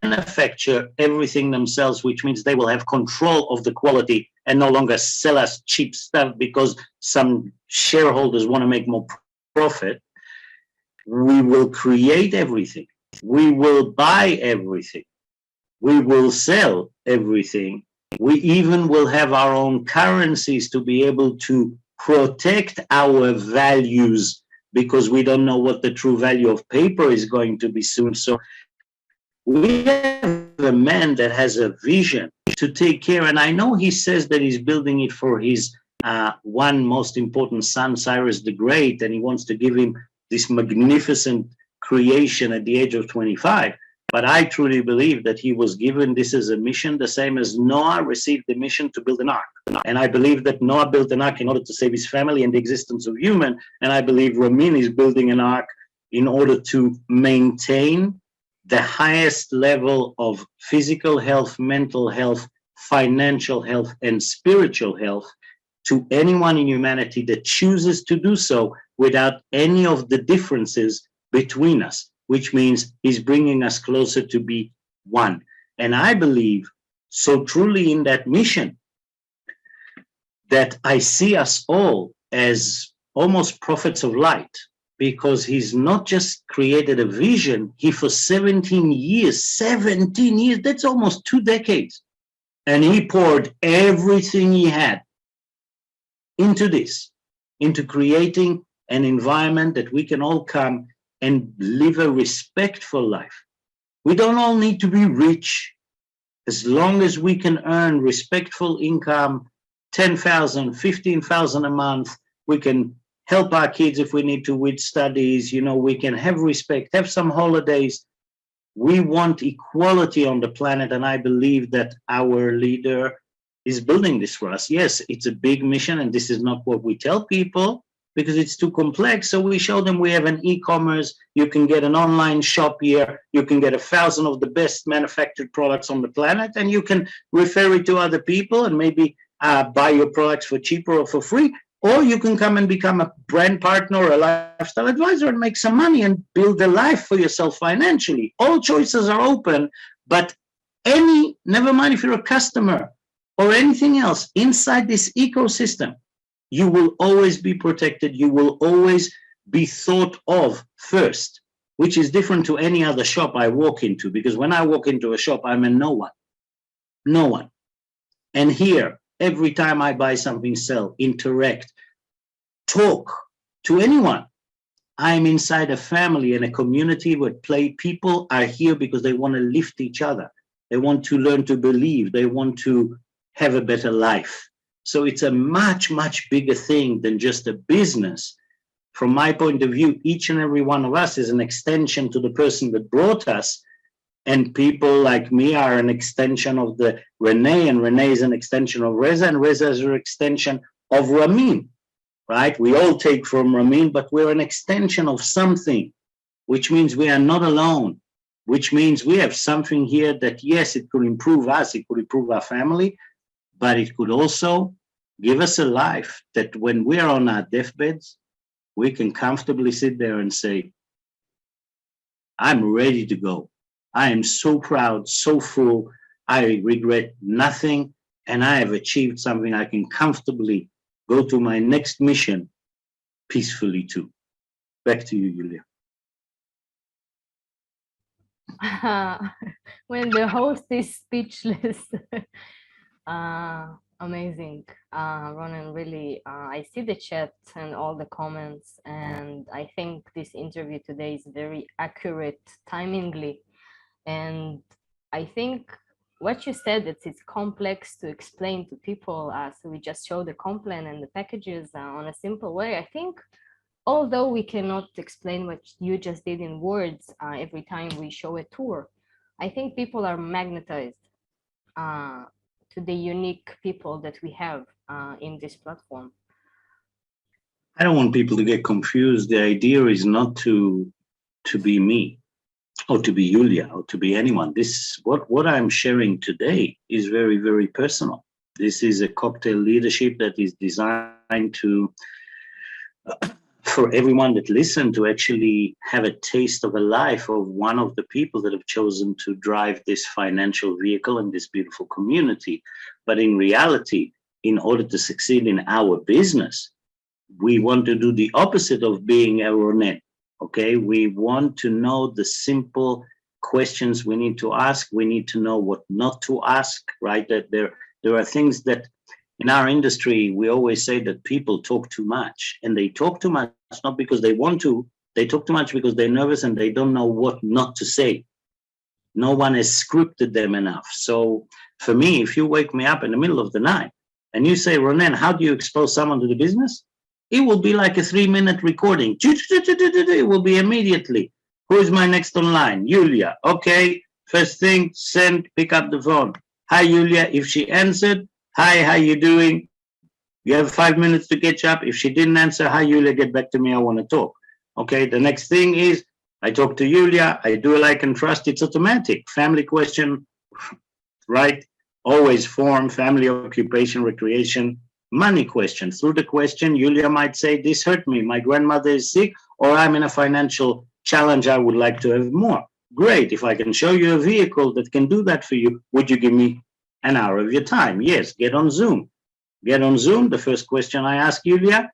manufacture everything themselves, which means they will have control of the quality and no longer sell us cheap stuff because some shareholders want to make more profit. We will create everything. We will buy everything. We will sell everything. We even will have our own currencies to be able to protect our values, because we don't know what the true value of paper is going to be soon. So we have a man that has a vision to take care. And I know he says that he's building it for his one most important son, Cyrus the Great, and he wants to give him this magnificent creation at the age of 25. But I truly believe that he was given this as a mission, the same as Noah received the mission to build an ark. And I believe that Noah built an ark in order to save his family and the existence of human. And I believe Ramin is building an ark in order to maintain the highest level of physical health, mental health, financial health, and spiritual health to anyone in humanity that chooses to do so without any of the differences between us, which means he's bringing us closer to be one. And I believe so truly in that mission that I see us all as almost prophets of light, because he's not just created a vision, he for 17 years, that's almost 2 decades. And he poured everything he had into this, into creating an environment that we can all come and live a respectful life. We don't all need to be rich. As long as we can earn respectful income, 10,000, 15,000 a month, we can help our kids if we need to with studies, we can have respect, have some holidays. We want equality on the planet, and I believe that our leader is building this for us. Yes, it's a big mission, and this is not what we tell people because it's too complex. So we show them we have an e-commerce, you can get an online shop here, you can get 1,000 of the best manufactured products on the planet, and you can refer it to other people and maybe buy your products for cheaper or for free. Or you can come and become a brand partner or a lifestyle advisor and make some money and build a life for yourself financially. All choices are open, but never mind if you're a customer or anything else, inside this ecosystem, you will always be protected. You will always be thought of first, which is different to any other shop I walk into, because when I walk into a shop, I'm a no one. And here, every time I buy something, sell, interact, talk to anyone, I'm inside a family and a community where people are here because they want to lift each other. They want to learn to believe. They want to have a better life. So it's a much, much bigger thing than just a business. From my point of view, each and every one of us is an extension to the person that brought us. And people like me are an extension of the Renee, and Renee is an extension of Reza, and Reza is an extension of Ramin, right? We all take from Ramin, but we're an extension of something, which means we are not alone, which means we have something here that, yes, it could improve us, it could improve our family, but it could also give us a life that when we are on our deathbeds, we can comfortably sit there and say, I'm ready to go. I am so proud, so full. I regret nothing, and I have achieved something. I can comfortably go to my next mission peacefully too. Back to you, Yulia. When the host is speechless. Amazing, Ronen, really. I see the chat and all the comments, and I think this interview today is very accurate, timingly. And I think what you said, it's complex to explain to people, so we just show the complaint and the packages on a simple way. I think, although we cannot explain what you just did in words every time we show a tour, I think people are magnetized to the unique people that we have in this platform. I don't want people to get confused. The idea is not to be me, or to be Yulia, or to be anyone. What I'm sharing today is very, very personal. This is a cocktail leadership that is designed to, for everyone that listened, to actually have a taste of a life of one of the people that have chosen to drive this financial vehicle in this beautiful community. But in reality, in order to succeed in our business, we want to do the opposite of being a Ronen. Okay, we want to know the simple questions we need to ask. We need to know what not to ask, right? That there are things that in our industry, we always say that people talk too much, and they talk too much not because they want to, they talk too much because they're nervous and they don't know what not to say. No one has scripted them enough. So for me, if you wake me up in the middle of the night and you say, Ronen, how do you expose someone to the business? It will be like a 3-minute recording. It will be immediately. Who is my next online? Julia. Okay. First thing, send, pick up the phone. Hi, Julia. If she answered, hi, how you doing? You have 5 minutes to catch up. If she didn't answer, hi, Julia, get back to me. I want to talk. Okay. The next thing is I talk to Julia. I do a like and trust. It's automatic. Family question, right? Always form, family, occupation, recreation, money question. Through the question, Julia might say, this hurt me. My grandmother is sick, or I'm in a financial challenge. I would like to have more. Great. If I can show you a vehicle that can do that for you, would you give me an hour of your time? Yes. Get on Zoom. Get on Zoom. The first question I ask Julia,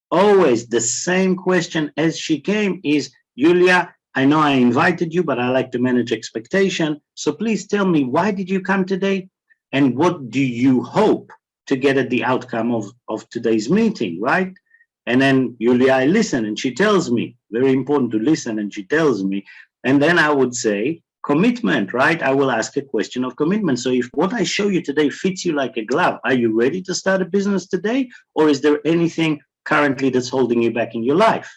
always the same question as she came is, Julia, I know I invited you, but I like to manage expectation. So please tell me, why did you come today? And what do you hope to get at the outcome of today's meeting, right? And then Julia, I listen and she tells me, very important to listen, and she tells me. And then I would say, commitment, right? I will ask a question of commitment. So if what I show you today fits you like a glove, are you ready to start a business today? Or is there anything currently that's holding you back in your life?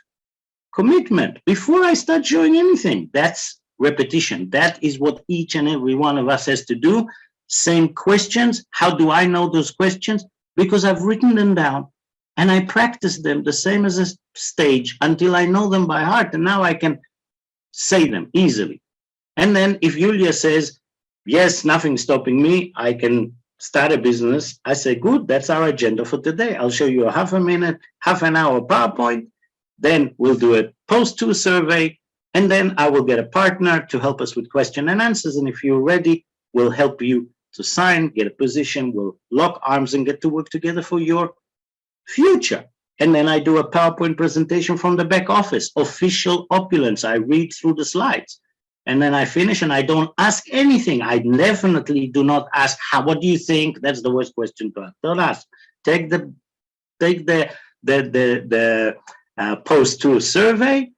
Commitment. Before I start showing anything, that's repetition. That is what each and every one of us has to do. Same questions. How do I know those questions? Because I've written them down and I practice them the same as a stage until I know them by heart. And now I can say them easily. And then if Julia says, yes, nothing's stopping me, I can start a business, I say, good, that's our agenda for today. I'll show you a half a minute, half an hour PowerPoint. Then we'll do a post-to survey, and then I will get a partner to help us with question and answers. And if you're ready, we'll help you to sign, get a position, we'll lock arms and get to work together for your future. And then I do a PowerPoint presentation from the back office, official Opulence. I read through the slides. And then I finish and I don't ask anything. I definitely do not ask, what do you think? That's the worst question to ask. Don't ask. Take the post-to survey,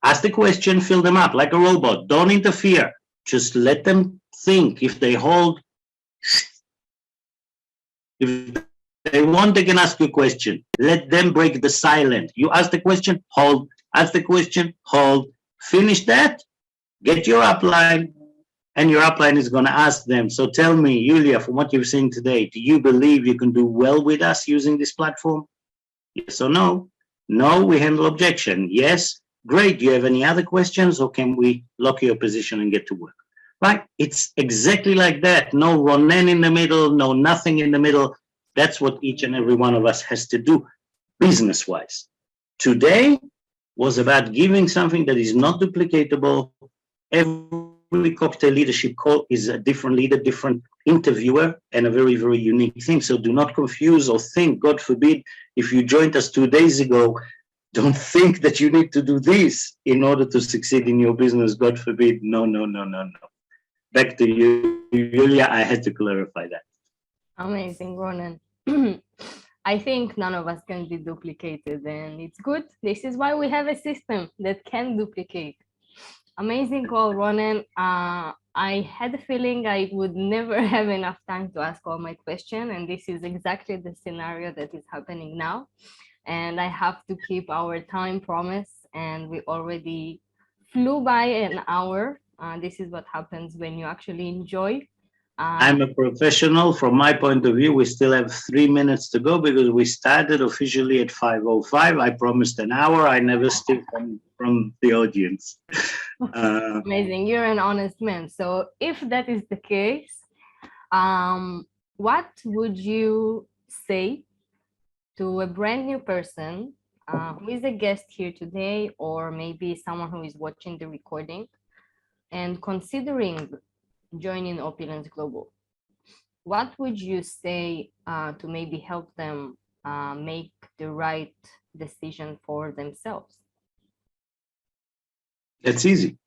ask the question, fill them up like a robot. Don't interfere. Just let them think. If they want, they can ask you a question. Let them break the silence. You ask the question, hold. Ask the question, hold. Finish that, get your upline, and your upline is going to ask them. So tell me, Julia, from what you've seen today, do you believe you can do well with us using this platform? Yes or no? No, we handle objection. Yes, great. Do you have any other questions, or can we lock your position and get to work? Right? It's exactly like that. No Ronen in the middle, no nothing in the middle. That's what each and every one of us has to do business-wise. Today was about giving something that is not duplicatable. Every cocktail leadership call is a different leader, different interviewer, and a very, very unique thing. So do not confuse or think, God forbid, if you joined us 2 days ago, don't think that you need to do this in order to succeed in your business. God forbid. No, no, no, no, no. Back to you, Julia. I had to clarify that. Amazing, Ronen. I think none of us can be duplicated, and it's good. This is why we have a system that can duplicate. Amazing call, Ronen. I had a feeling I would never have enough time to ask all my questions, and this is exactly the scenario that is happening now. And I have to keep our time promise, and we already flew by an hour. This is what happens when you actually enjoy. I'm a professional. From my point of view, we still have 3 minutes to go because we started officially at 5:05. I promised an hour. I never steal from the audience. Amazing. You're an honest man. So if that is the case, what would you say to a brand new person who is a guest here today, or maybe someone who is watching the recording and considering joining Opulence Global? What would you say to maybe help them make the right decision for themselves? It's easy.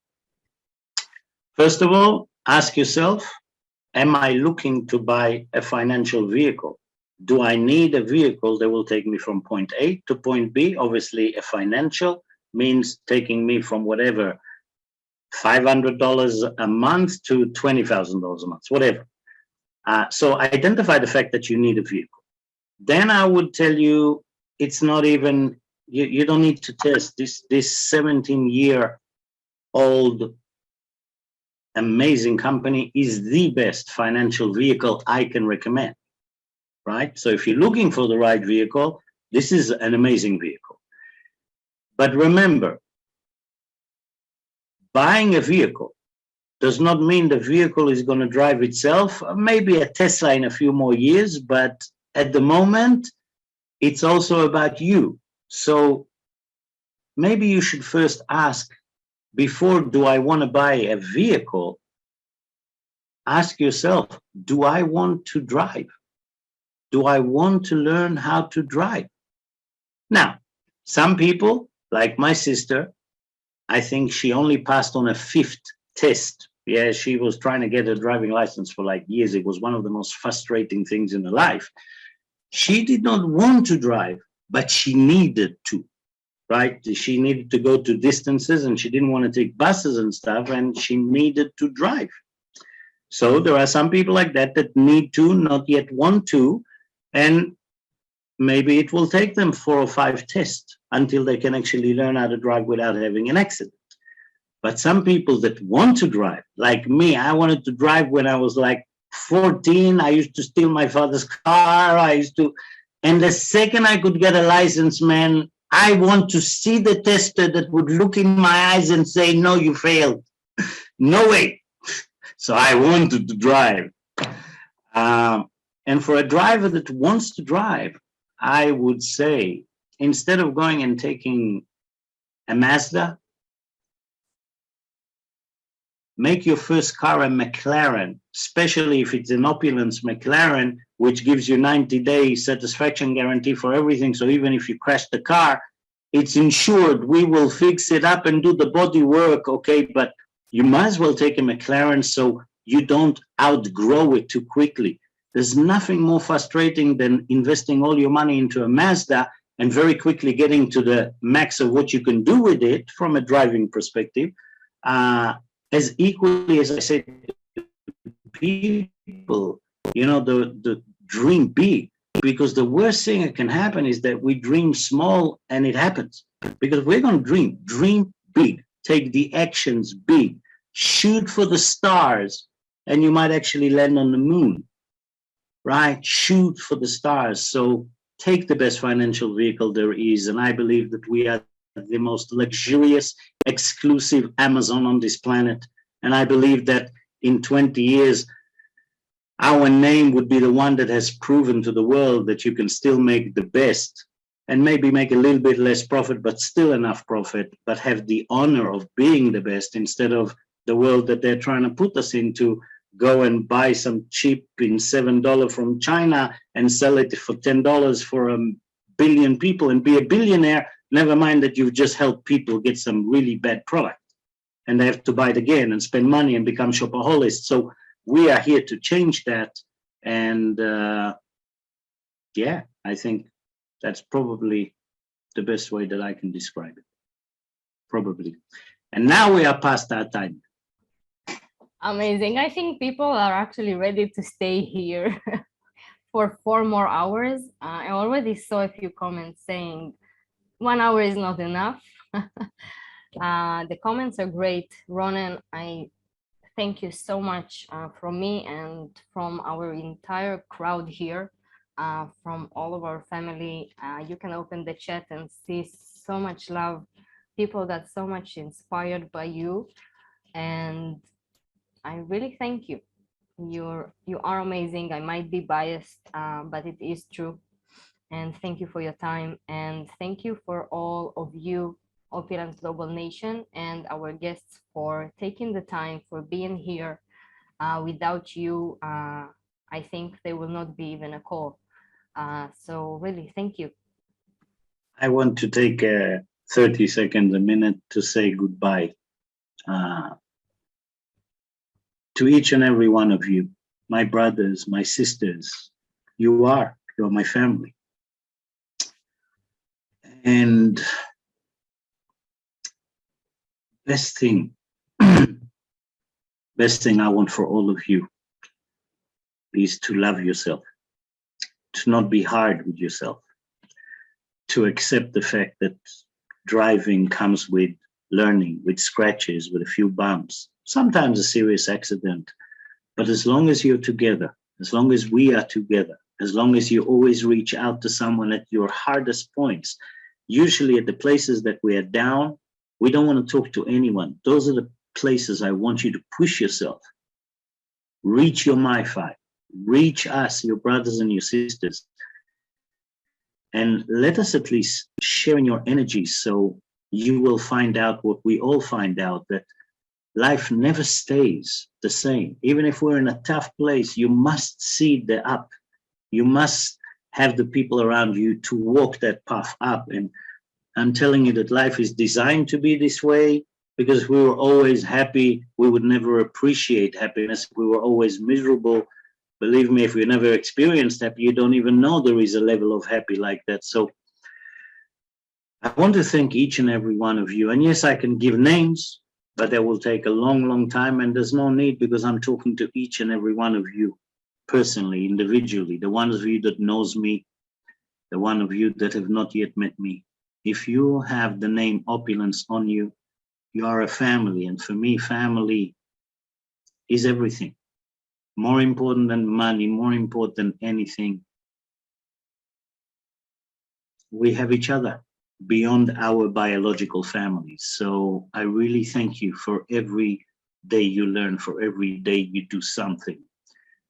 First of all, ask yourself, am I looking to buy a financial vehicle? Do I need a vehicle that will take me from point A to point B? Obviously, a financial means taking me from whatever, $500 a month to $20,000 a month, whatever. So identify the fact that you need a vehicle. Then I would tell you, it's not even, you don't need to test this 17-year old, amazing company is the best financial vehicle I can recommend, right? So if you're looking for the right vehicle, this is an amazing vehicle. But remember, buying a vehicle does not mean the vehicle is going to drive itself. Maybe a Tesla in a few more years, but at the moment, it's also about you. So maybe you should first ask, before do I want to buy a vehicle, ask yourself, do I want to drive? Do I want to learn how to drive? Now, some people, like my sister, I think she only passed on a 5th test. Yeah, she was trying to get a driving license for like years. It was one of the most frustrating things in her life. She did not want to drive, but she needed to, right? She needed to go to distances and she didn't want to take buses and stuff, and she needed to drive. So there are some people like that that need to, not yet want to, and maybe it will take them 4 or 5 tests until they can actually learn how to drive without having an accident. But some people that want to drive, like me, I wanted to drive when I was like 14. I used to steal my father's car. And the second I could get a license, man, I want to see the tester that would look in my eyes and say, no, you failed. No way. So I wanted to drive. And for a driver that wants to drive, I would say, instead of going and taking a Mazda, make your first car a McLaren, especially if it's an Opulence McLaren, which gives you 90-day satisfaction guarantee for everything. So even if you crash the car, it's insured. We will fix it up and do the body work, okay? But you might as well take a McLaren so you don't outgrow it too quickly. There's nothing more frustrating than investing all your money into a Mazda and very quickly getting to the max of what you can do with it from a driving perspective. As equally as I say to people, the dream big, because the worst thing that can happen is that we dream small and it happens. Because we're going to dream big, take the actions big, shoot for the stars, and you might actually land on the moon. Right? Shoot for the stars. So take the best financial vehicle there is. And I believe that we are the most luxurious, exclusive Amazon on this planet. And I believe that in 20 years, our name would be the one that has proven to the world that you can still make the best and maybe make a little bit less profit, but still enough profit, but have the honor of being the best instead of the world that they're trying to put us into. Go and buy some cheap in $7 from China and sell it for $10 for a billion people and be a billionaire. Never mind that you've just helped people get some really bad product and they have to buy it again and spend money and become shopaholics. So we are here to change that. And yeah, I think that's probably the best way that I can describe it. Probably. And now we are past our time. Amazing. I think people are actually ready to stay here for 4 more hours. I already saw a few comments saying 1 hour is not enough. The comments are great. Ronen, I thank you so much from me and from our entire crowd here, from all of our family. You can open the chat and see so much love, people that so much inspired by you. And I really thank you. You are amazing. I might be biased, but it is true. And thank you for your time. And thank you for all of you, Opulence Global Nation, and our guests for taking the time, for being here. Without you, I think there will not be even a call. So really, thank you. I want to take 30 seconds, a minute to say goodbye. To each and every one of you, my brothers, my sisters, you're my family. And best thing I want for all of you is to love yourself, to not be hard with yourself, to accept the fact that driving comes with learning with scratches, with a few bumps, sometimes a serious accident. But as long as you're together, as long as we are together, as long as you always reach out to someone at your hardest points, usually at the places that we are down, we don't want to talk to anyone. Those are the places I want you to push yourself. Reach your MiFi, reach us, your brothers and your sisters, and let us at least share in your energy so you will find out what we all find out, that life never stays the same. Even if we're in a tough place, you must see the up. You must have the people around you to walk that path up. And I'm telling you that life is designed to be this way, because if we were always happy, we would never appreciate happiness. If we were always miserable, believe me, if we never experienced happy, you don't even know there is a level of happy like that. So I want to thank each and every one of you. And yes, I can give names, but that will take a long, long time. And there's no need, because I'm talking to each and every one of you personally, individually, the ones of you that knows me, the one of you that have not yet met me. If you have the name Opulence on you, you are a family. And for me, family is everything. More important than money, more important than anything. We have each other beyond our biological families. So I really thank you for every day you learn, for every day you do something.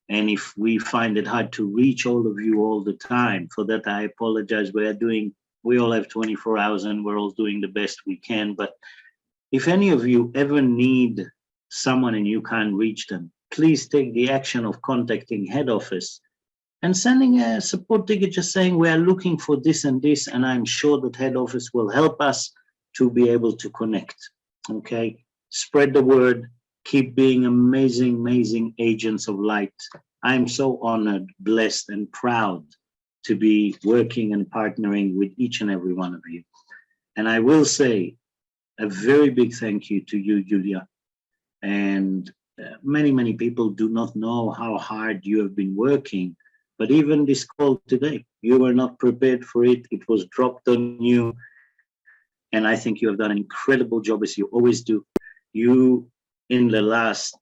And if we find it hard to reach all of you all the time, for that I apologize. We all have 24 hours and we're all doing the best we can. But if any of you ever need someone and you can't reach them, please take the action of contacting head office and sending a support ticket, just saying we are looking for this and this, and I'm sure that head office will help us to be able to connect. Okay, spread the word, keep being amazing, amazing agents of light. I'm so honored, blessed, and proud to be working and partnering with each and every one of you. And I will say a very big thank you to you, Julia. And many, many people do not know how hard you have been working. But even this call today, you were not prepared for it. It was dropped on you. And I think you have done an incredible job, as you always do. You, in the last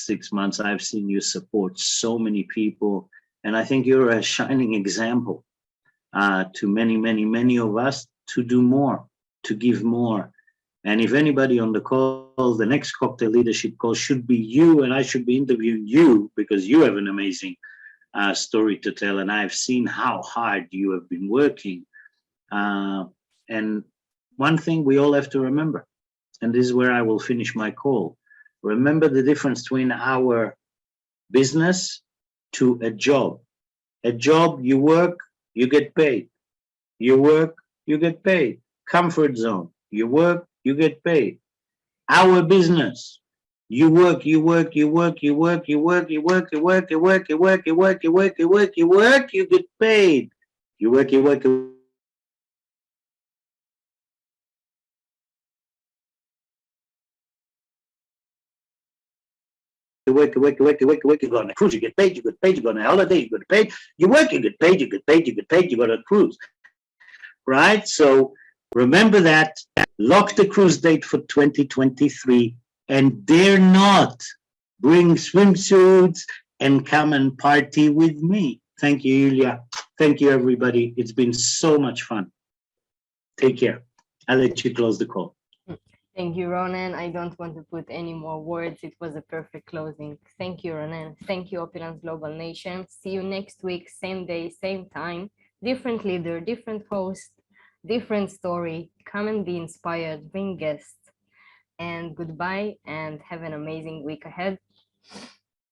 6 months, I've seen you support so many people. And I think you're a shining example to many, many, many of us to do more, to give more. And if anybody on the call, the next cocktail leadership call should be you, and I should be interviewing you, because you have an amazing story to tell. And I've seen how hard you have been working. And one thing we all have to remember, and this is where I will finish my call. Remember the difference between our business to a job. A job, you work, you get paid. You work, you get paid. Comfort zone. You work, you get paid. Our business. You work, you work, you work, you work, you work, you work, you work, you work, you work, you work, you work, you work, you work, you get paid. You work, you work, you you go on a cruise, you get paid, you get paid, you go on a holiday, you get paid, you work, you get paid, you get paid, you get paid, you go on a cruise. Right? So remember that, lock the cruise date for 2023, and dare not bring swimsuits and come and party with me. Thank you, Yulia. Thank you, everybody. It's been so much fun. Take care. I'll let you close the call. Thank you, Ronen. I don't want to put any more words. It was a perfect closing. Thank you, Ronen. Thank you, Opulence Global Nation. See you next week, same day, same time. Different leader, different host, different story. Come and be inspired, bring guests. And goodbye, and have an amazing week ahead.